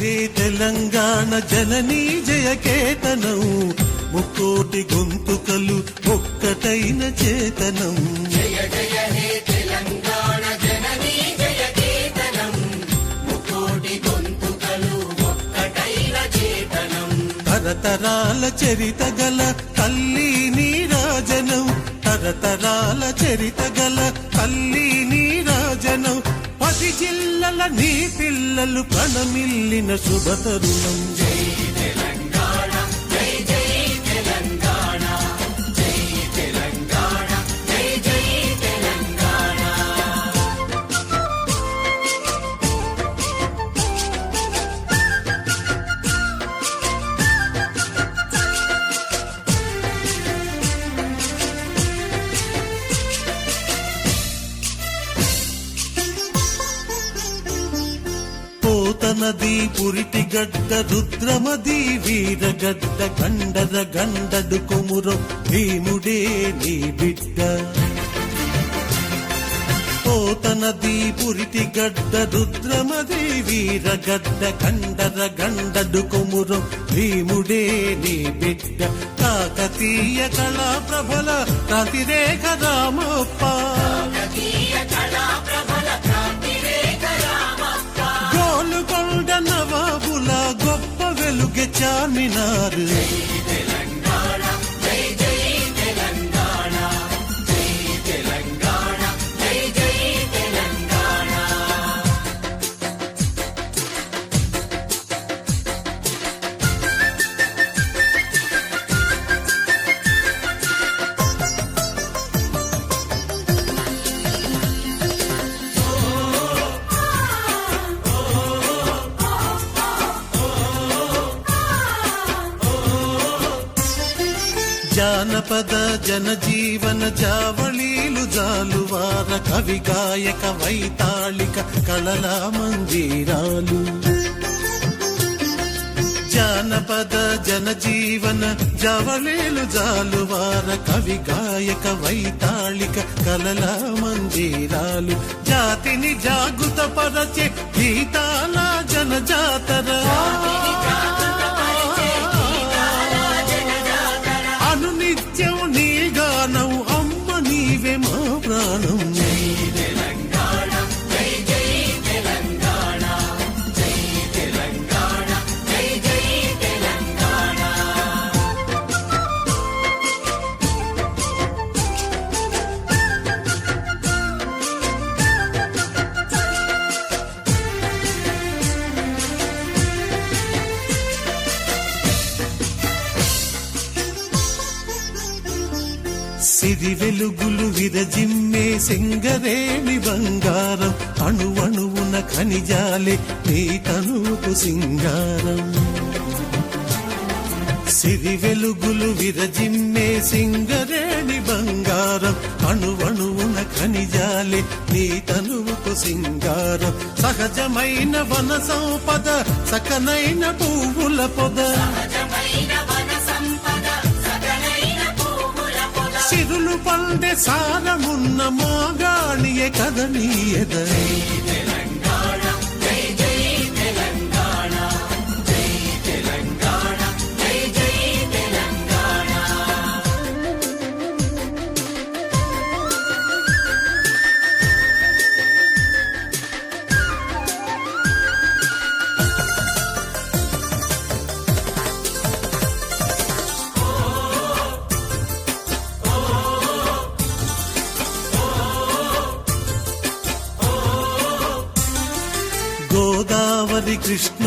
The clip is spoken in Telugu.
హే తెలంగాణ జననీ జయకేతనం, ముక్కోటి గొంతుకలు ఒక్కటైన చేతనం. జయ జయ హే తెలంగాణ జననీ జయకేతనం, ముక్కోటి గొంతుకలు ఒక్కటైన చేతనం. తరతరాల చరిత గల తల్లి నీరాజనం, తరతరాల చరిత గల తల్లి నీరాజనం. 10 జిల్లల నీ పిల్లలు ప్రణమిల్లిన శుభతరుణం. జై తెలంగాణ జై జై తెలంగాణ, జై తెలంగాణ జై జై తెలంగాణ. పోతనది పురిటి గడ్డ రుద్రమది వీరగడ్డ, గండర గండడు కొమురం భీముడే నీ బిడ్డ. పోతనది పురిటి గడ్డ రుద్రమది వీరగడ్డ, గండర గండడు కొమురం భీముడే నీ బిడ్డ. కాకతీయ కళా ప్రభల క్రాంతిరేఖ రామప్ప, కాకతీయ కళా ప్రబల క్రాంతిరేఖ రామప్ప. గోలుకొండ నవాబుల గొప్ప వెలుగె చార్మినారు. జై తెలంగాణ జై జై తెలంగాణ, జై తెలంగాణ జై జై తెలంగాణ. జానపద జనజీవన జావళీలు జాలువార, కవి గాయక వైతాళిక కళల మందిరాలు. జానపద జనజీవన జావళీలు జాలువార, కవి గాయక వైతాళిక కళల మందిరాలు. జాతిని జాగృత పరచే గీతాల జనజాతర, అనునిత్యం నీ గానం అమ్మ నీవే మా ప్రాణం. తెలంగాణ జై జై తెలంగాణ, జై తెలంగాణ జై జై తెలంగాణ. సిరి వెలుగులు విరజిమ్మే సింగరేణి బంగారం, అణువణువున ఖనిజాలే నీ తనువుకు సింగారం. సిరి వెలుగులు విరజిమ్మే సింగరేణి బంగారం, అణువణువున ఖనిజాలే నీ తనువుకు సింగారం. సహజమైన వన సంపద, సకనైన పువ్వుల పొద, సహజమైన వన సంపద, సకలైన పువ్వుల పొద. సిరులు పండే సారమున్న మాగాణియే కదనీయద. తెలంగాణ జై జై తెలంగాణ, జై తెలంగాణ జై జై తెలంగాణ. గోదావరి కృష్ణ